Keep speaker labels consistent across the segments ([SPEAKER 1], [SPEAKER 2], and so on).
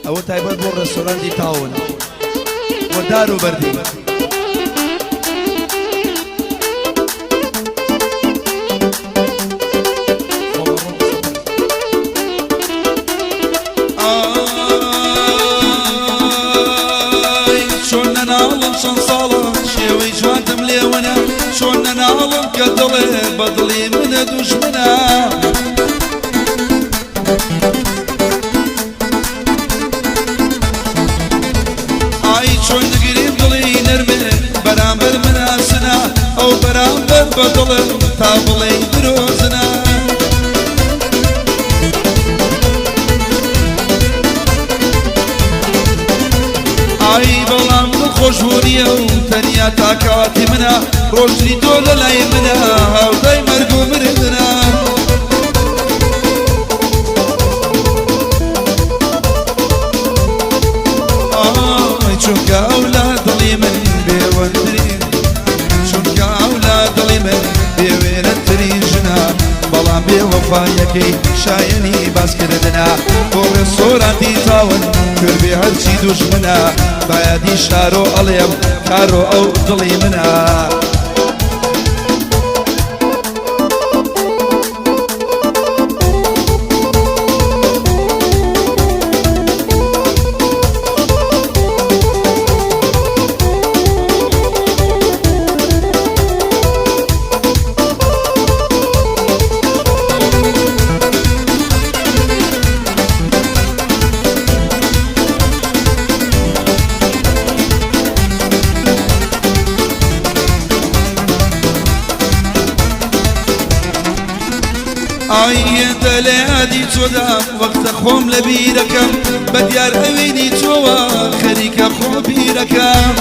[SPEAKER 1] ئەوە تایبەت بۆ ڕێستۆرانتی تاون بۆ دار و بەردی
[SPEAKER 2] چۆن نەناڵم چەند ساڵە شێوەی جوانتم لێوەنە چۆن نەناڵم کە دڵێ بەدڵی منە دوژمنە ئای چۆن نگریم دڵی نەرمێ بەرامبەر مناسنە ئەو بەرامبەر بە دڵم تا بڵێ درۆزنە ئای بەڵام خۆشبوونیە و تەنیا تاکاتی منە ڕۆژری تۆ لە لای منە هاودای مەرگ و مردنە ئای چونکە ئەولا دڵی من بێوەندترین چونکە ئەولا دڵی من بێوێنەترین ژنە بەڵام بێوەفایەکەی شایەنی باسکردنە بۆ ڕێستۆرانتی تاون کردبێ هەرچی دوژمنە بایەدی شارۆ ئەڵێم کارۆ ئەو دڵی منە ئای هێندە لە یادی تۆدا وەختە خۆم لە بیرەکەم بە دیار ئەوێنی تۆوە خەریکە خۆ بیرەکەم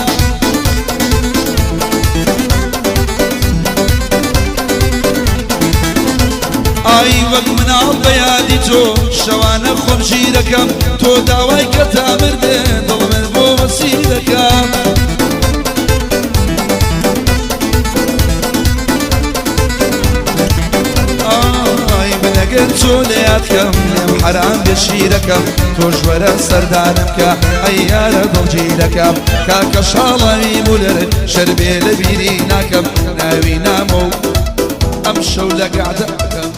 [SPEAKER 2] ئای وەک مناڵ بە یادی تۆ شەوانە خۆم ژیرەکەم تۆ داوای کە تا مردێ دڵ من بۆ وەسیرەکەم ئەگەر تۆ لە یادکەم لێم حەرام بێ شیرەکەم تۆش وەرە سەردانم کە ئەی یارە دڵگیرەکەم کاکە شاڵاوی مولەر شەر بێ لە بیری ناکەم ناوی نامە و ئەم شەو لە گەعدەکەم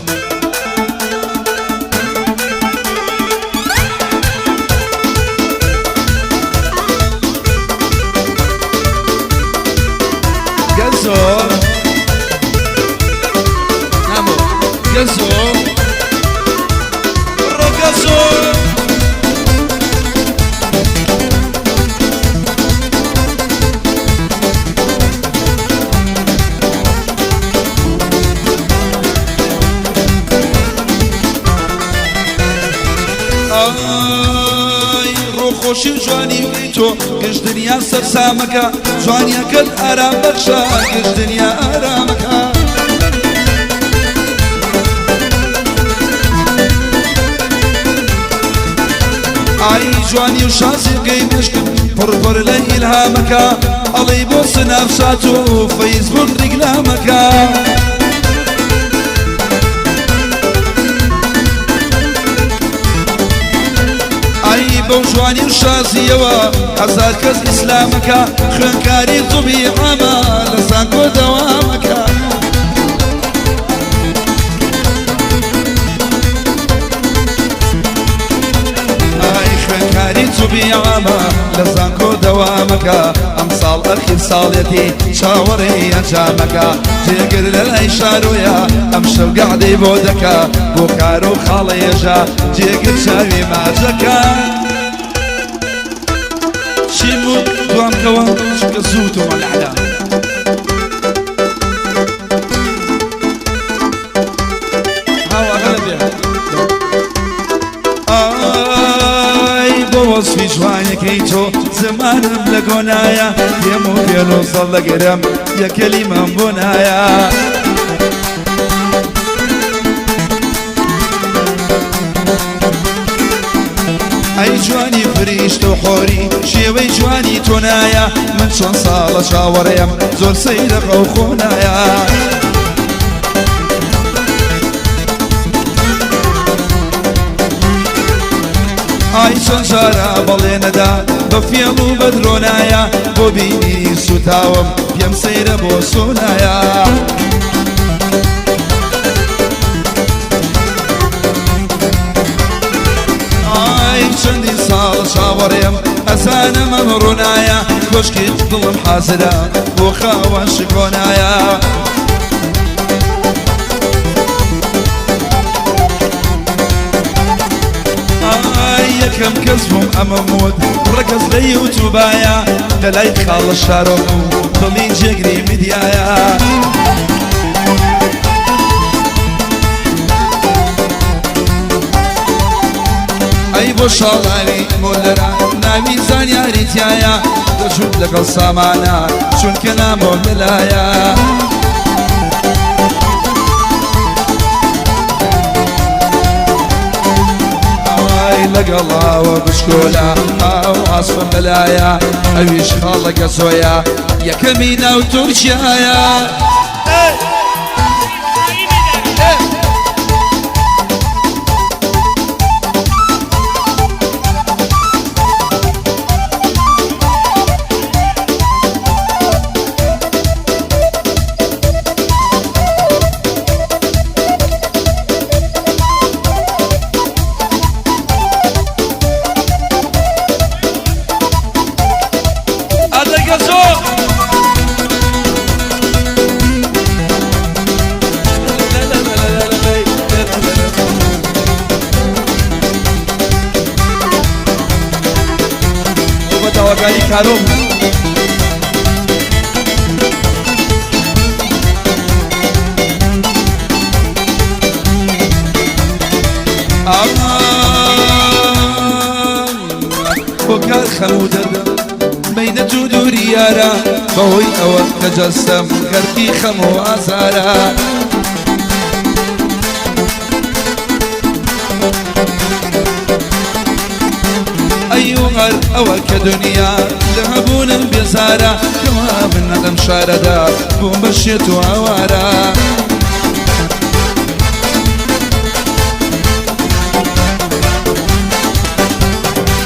[SPEAKER 2] گەزۆ نامۆ گەزۆ خۆشی و جوانی تۆ گشت دنیا سەرسامەکە جوانیەکەت ئارام بەخشە گشت دنیا ئارامەکە ئای جوانی و شازیقەی مشکم پڕپڕ لە ئیلهامەکە ئەڵێی بۆ سناپشات و فەیسبوک ڕیکلامەکە بەو جوانی و شازیەوە هەزار کەس ئیسلامەکە خوێنکاری زوبی عامە لە زانکۆ دەوامەکە ئای خوێنکاری زوبی عامە لە زانکۆ دەوامەکە ئەم ساڵ ئەخیر ساڵێتی چاوەڕێی ئەنجامەکە جێگر لە لای شارۆیە ئەم شەو گەعدەی بۆ دەکا بۆ کارۆ خاڵەیەژە جێگر چاوی ماجەکە شيمو دوام كوان شكزوتو والعلا هوا غلبي آي بوصفي جواني كيتو زمانم لقونايا يمو كيلو صلى قرم يا كلمة بنايا ئەی جوانی فریشت و حۆری شێوەی جوانی تۆ نایە من چۆن ساڵە چاوەڕێم زۆر سەیرەقە و خۆنایە ئای چەند جارە بەڵێ نەدا بە فێڵ و بەدرۆنایە بۆ بینی سوتاوم پێم سەیرە بۆ سۆنایە ئای چەندی ساڵ چاوەڕێم ئەزانە مەم ڕوونایە کۆشکی دڵم حازرە بۆ خاوەن شکۆنایە یەکەم کەس بووم ئەمە مۆت ڕەکەس لە یوتوبایە لە لای خاڵە شارۆم و دڵی جێگری میدیایە ئەی بۆ شاڵانی مۆلەرە ناوی زانیاری تایە دەچوت لەگەڵ سامانە چونکە نامۆ لەلایە لەگەڵاوە بشکۆلە ئاو ئاسفم بەلایە ئەویش خاڵەکە زۆیە یەکەمی ناو تورکیایە داواکاری کارۆم بۆ کار خەموو دەدەم بەینە تو دووری یارە بەهۆی ئەوە کە جەستەم گەرکی خەم و ئازارە ئەیوغەر ئەوە کە دنیا لە هەبوونم بێزارە کەوا من نەدەم شارەدا بووم بە شێت و ئاوارە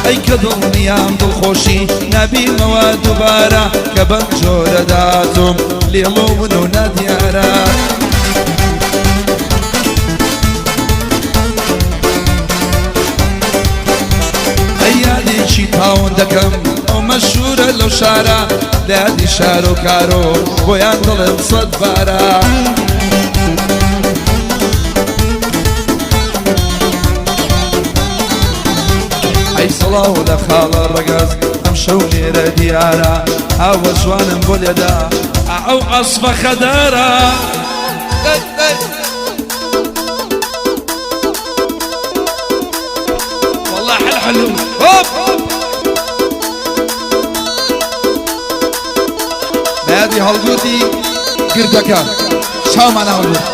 [SPEAKER 2] ئەی کە دڵنیام دڵخۆشی نابیمەوە دووبارە کە بەم جۆرە داتوم لێڵۆ ون و نادیارە یادێکی تاون دەکەم ئەو مەشهورە لەو شارە لە یادی شار و کارۆ بۆیان دڵم سەد بارە ئەی سڵاو لە خاڵە ڕەگەز ئەم شەو لێرە دیارە ئاوە جوانم بۆ لێدا ئەو ئەسبە خەدارە والله حلو هوب نادي هەڵگوتی گردەکە شاومانە هەڵگوت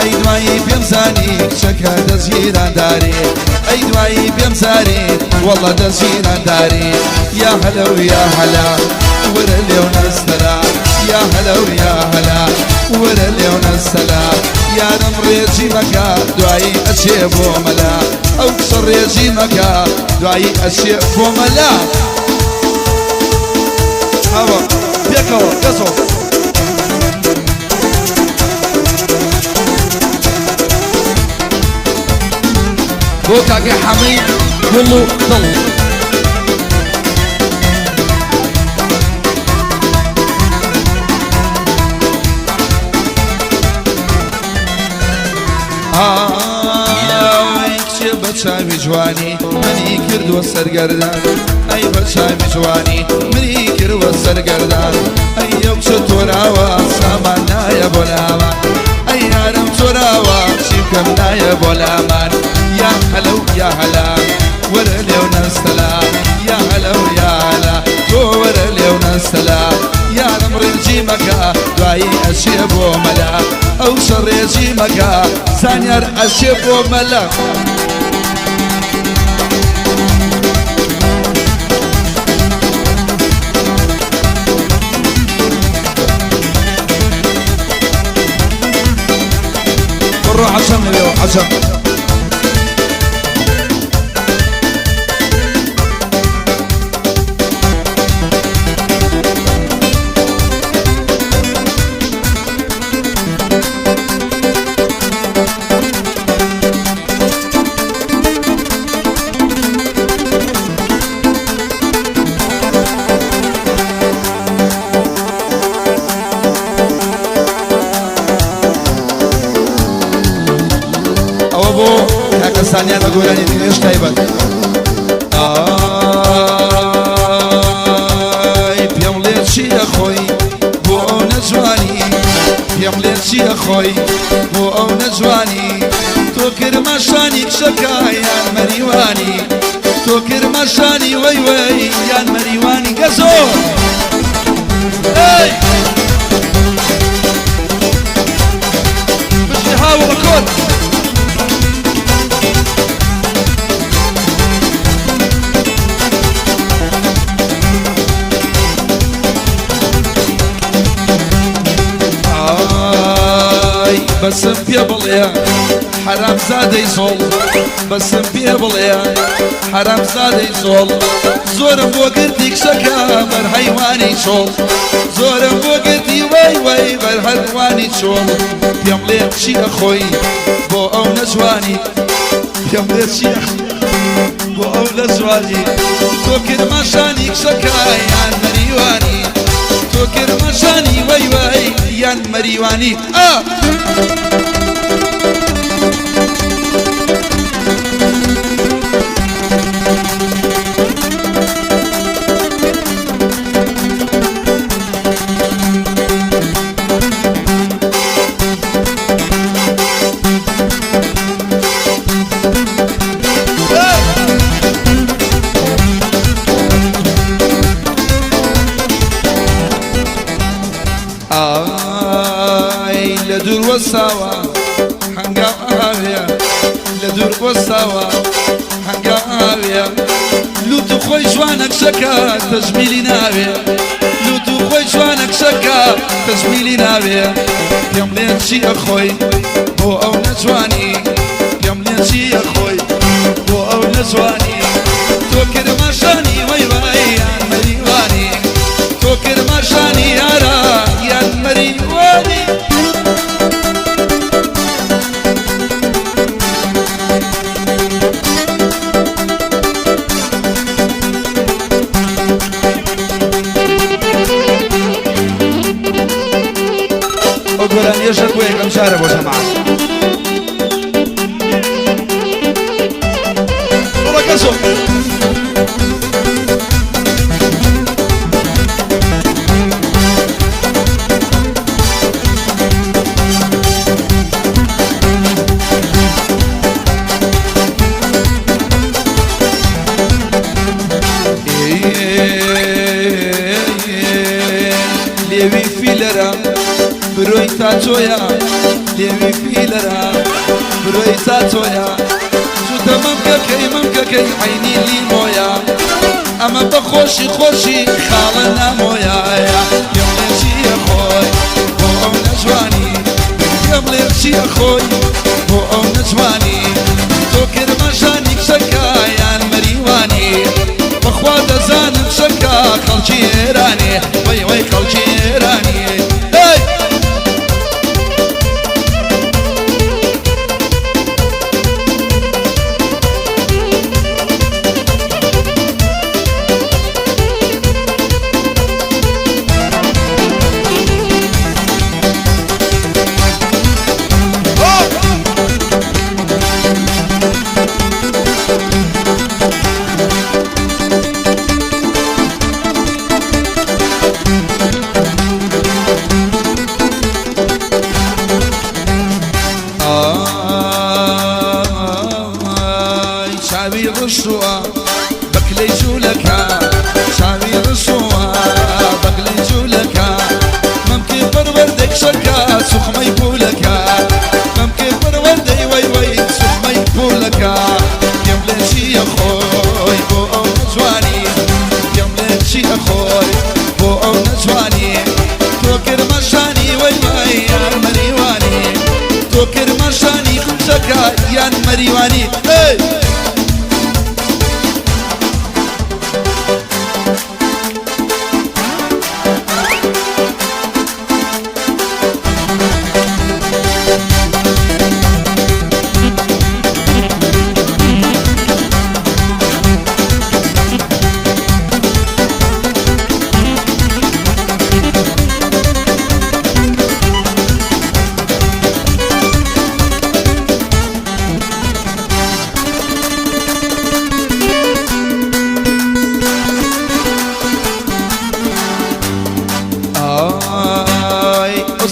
[SPEAKER 2] ئەی دوایی پێم زانی کچەکە دەزگیرانداری ئەی دوایی پێم زاری وەڵە دەزگیرانداری یا هەلە و یا هەلا وەرە لێو نەستەلا یا هەلە و یا هەلا وەرە لێو نەستەلا یارم ڕێجی مەکە دوایی ئەچێ بۆ مەلا ئەو کچە ڕێجی مەکە دوایی ئەچێ بۆ مەلا ئەوە پێکەوە گەزۆ بۆ کاکە حەمی گوڵ و دڵ چاوی جوانی منی کردوە سەرگەردان ئەی بە چاوی جوانی منی کردوە سەرگەردان ئەی ئەو چ تۆراوە سامان نایە بۆ لامان ئەی یارم تۆراوە چی بکەم نایە بۆ لامان یا هەلەو یا هەلا وەرە لێو نەستەلا یا هەلەو یا هەلا تۆ وەرە لێو نەستەلا یارم ڕێنجی مەکە دوایی ئەچێ بۆ مەلا ئەو شەڕێجی مەکە زانیار ئەچێ بۆ مەلا روح عشان اليوم عشان ثانية أقول أني ليش تايبك بيوم ليش يا خوي بو نجواني بيوم ليش يا خوي بو نجواني توكر مشاني شكايا مريواني توكر مشاني وي وي يا مريواني قزو اي مش يحاول اكون بسم بيا بليا حرام زادي صول بسم بيا بليا حرام زادي صول زورم بوقتك شكا بر حيواني شول زورم بوقتي وي وي بر حيواني شول بيوم ليل شي اخوي بو او نجواني بيوم ليل شي بو او نجواني توكر مشاني شكا يا مريواني توكر مشاني وي وي يا مريواني لدور والسوا حنقا آويا لدور والسوا حنقا آويا لو تخوي جوانك شكا تجميلي ناويا لو تخوي جوانك شكا تجميلي ناويا يوم لين شي أخوي هو أو نجواني يوم لين شي أخوي هو أو نجواني توكر مشاني وي وي يا مريواني توكر مشاني يارا يا مريواني أقول أن يشرب ويكم شارب وسمعك وركزوا ليوي فيلرا بروي تاتويا ليوي فيلرا بروي تاتويا شو تمام كاكي عيني لي مويا اما بخوشي خوشي خالنا مويا يوم ليشي يا خوي هو نجواني يوم ليشي يا خوي هو نجواني توكر مشانك شكا يا مريواني بخواد زانم شكا خلشي ايراني وي وي خلشي ايراني مریوانی تو کرماشانی وای وای یار مریوانی تو کرماشانی خوشکا یان مریوانی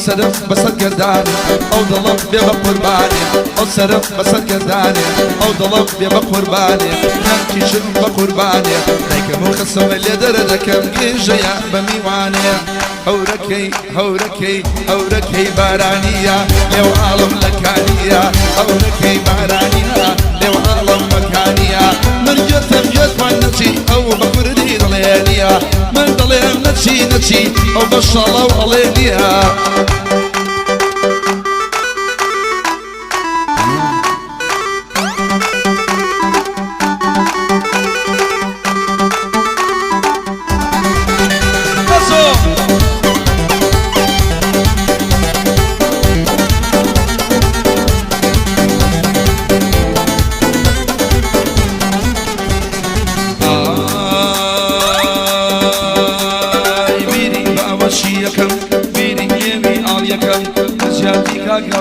[SPEAKER 2] صرف بسد قرداني او ضلب بيبقى قرباني او صرف بسد قرداني او ضلب بيبقى قرباني نمكي شم بقرباني ليك مخصم اللي دردكم جيجيا بميواني هوركي هوركي هوركي بارانية لو عالم لكانية هوركي بارانية لو عالم مكانية من جثم جثم نتشي او بكردي ضليانية من ضليان نتشي نتشي او بشالو علينية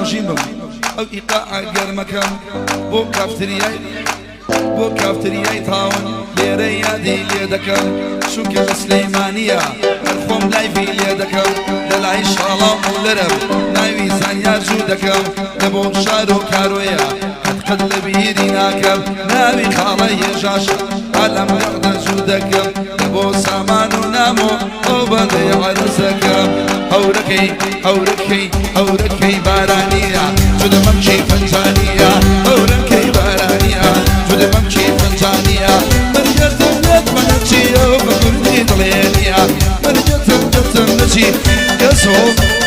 [SPEAKER 2] كاوجيمم او ايقاع قرمكم بو كافترياي تاون ليريا دي ليدكم شوكي سليمانية مرخوم لايفي ليدكم دلعي شالام ولرب نايوي زانيا جودكم دبو شارو كارويا قد لبيدي ناكم ناوي خالي جاش عالم يقدر جودكم دبو سامانو نامو او بدي عرسكم هوركي هوركي هوركي بارانية جود ممشي فنجانية هوركي بارانية جود ممشي فنجانية من جتم منشي وبكردي طليانية من جتم نشي يسوع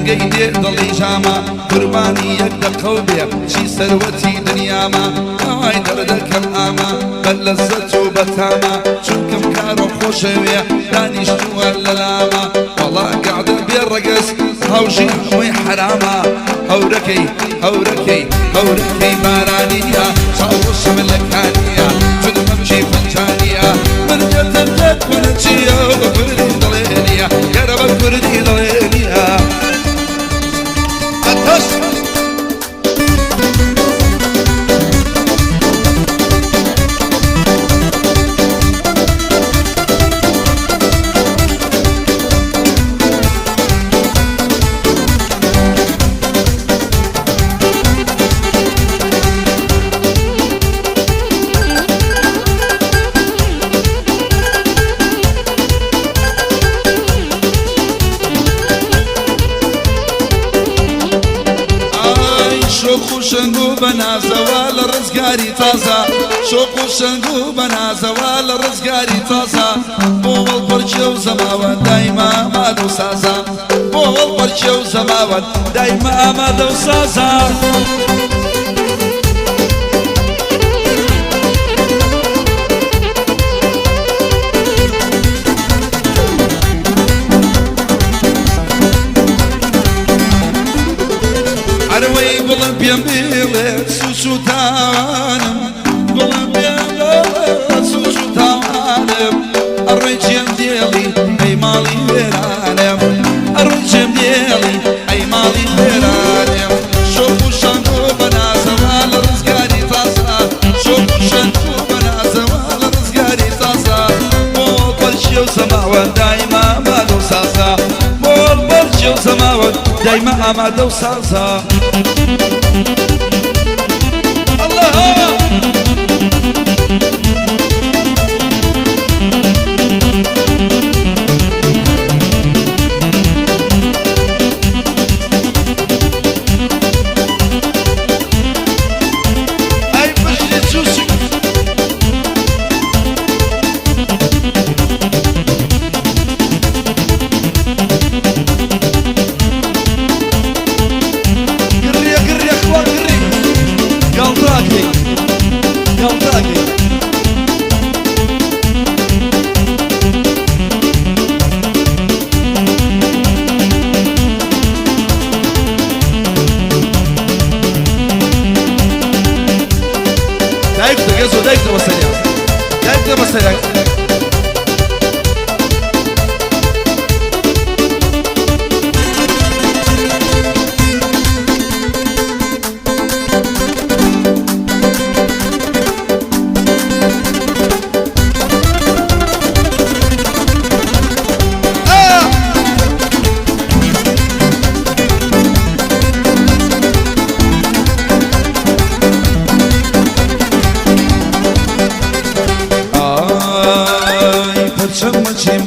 [SPEAKER 2] خرنگيدي ضلي جاما قرباني يقدر قولي شي ثروتي دنيا ما هاي دردك الآما بل لذته بتاما شوكم كارو خوشوية داني شتوى الللاما والله قاعد بيرقص هاوشي همي حراما هوركي هوركي هوركي بارانية صاوش من لكانية جد ممشي فنجانية من جد ونجية وبكردي ضلينية يا رب بكردي ضلينية شنگو بنا زوال رزگاری تازه شوق شنگو بنا زوال رزگاری تازه بول پرچو زماوان دایما مادو سازه بول پرچو زماوان دایما مادو سازه بيم بيلت سوسو تانم بيم بيلت سوسو تانم الرجم ديالي أي مالي بيرانم الرجم ديالي أي مالي بيرانم شوفوا شنو بنا زوال رزقاني تصا شوفوا شنو بنا زوال رزقاني تصا مول برشي وسماوات دايما ما دو صاصا مول برشي وسماوات دايما ما دو صاصا الله دايكتو بسريع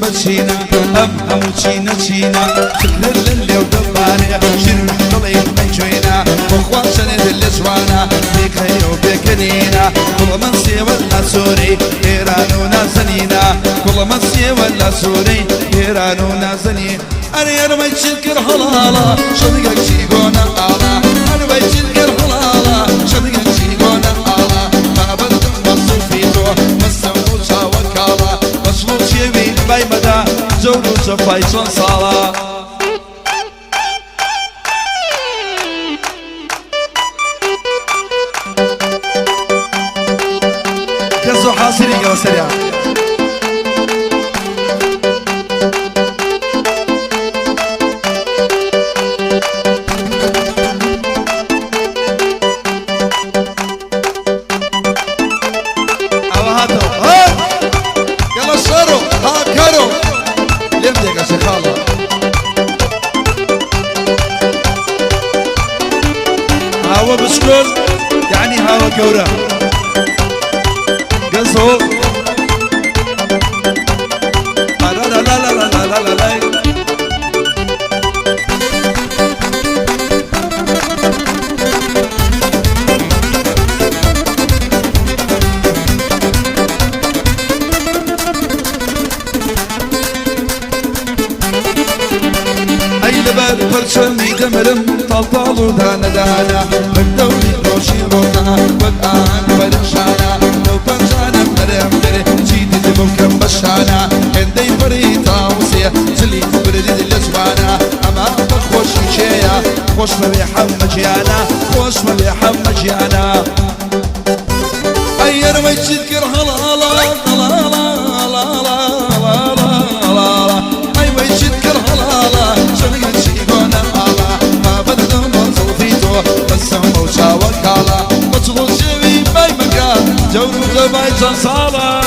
[SPEAKER 2] بچينا أم چينا شكل اللي ودباني شير محطلي بيجوينا وخوان سند اللي سوانا بيك هيو بيكنينا كل من سي ولا سوري إيرانو نازنينا كل من سي ولا سوري إيرانو نازنين أنا يرمي شكر حلالا شدقك شيقونا آلا أنا بيشكر حلالا شدقك شيقونا آلا ما بدم وصل فيتو مسمو شاوكالا مشلو شيبي باي مدى زورو شفايشون صالا كسو حاصري يا سريع هوا بسكوت يعني هوا كورة قصو لا لا لا لا لا لا لا لا فرشني دمرم طلطالو دانا دانا بدولي روشي روزانا والآن فرشانا لو فرشانا مرم مرم جيدي دمكم بشانا هندي بريتا وسيا جلي بردي الاسوانا اما بخوش شيا خوش مريحة مجيانا خوش مريحة مجيانا اير ما يتذكر هلالا هلالا هلالا هلالا اي ما يتذكر هلالا شنو يشيقونا آلا ما بدنا نوصل فيتو بس موشا وكالا مطلوب شوي باي مكان جورو زباي صالا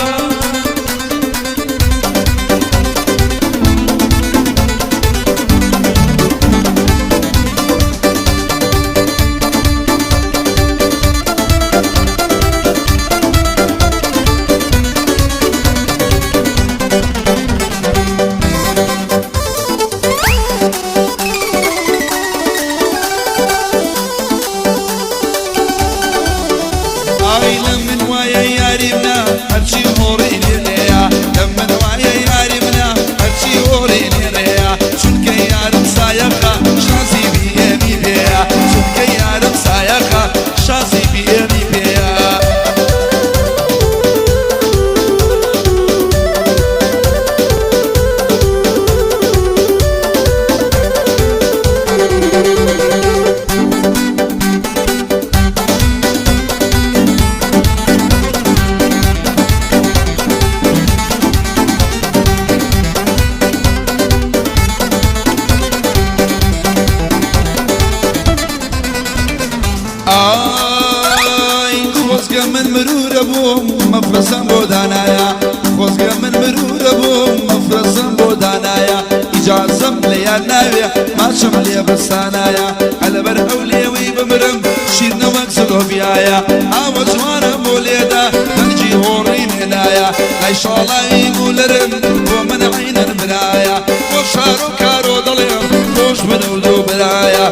[SPEAKER 2] مرور بوم مفرسم بودانایا خوزگە من مرور بوم مفرسم بودانایا ئیجازەم لە یاد ناوێ ماچم لێ بەستانایە هەلەبەر ئەو لێوەی بمرم شیرنەوەک زلۆڤیایە ئاوە جوانم بۆ لێدا دەنجی هۆڕی مێنایە ئەی شاڵاوی گولەرم بۆ من عینەن برایە بۆ شار و کارۆ دەڵێم خۆش بن و دوو برایە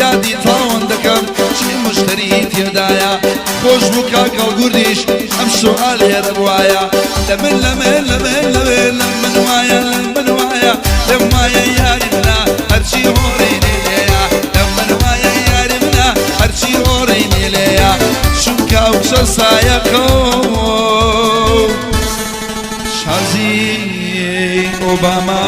[SPEAKER 2] یادی تاوان دەکەم چی مشتری تێدایە خۆش بوو کاکەڵ گوردیش ئەم سوال هێرە بوایە لە من لە من لە من لەوێ لەم من وایە لەم من وایە لەم وایە یاری منە هەرچی هۆڕینێ لێیە لەم من وایە یاری منە هەرچی هۆڕینێ لێیە چونکە ئەو چە سایەکە شازی ئۆباما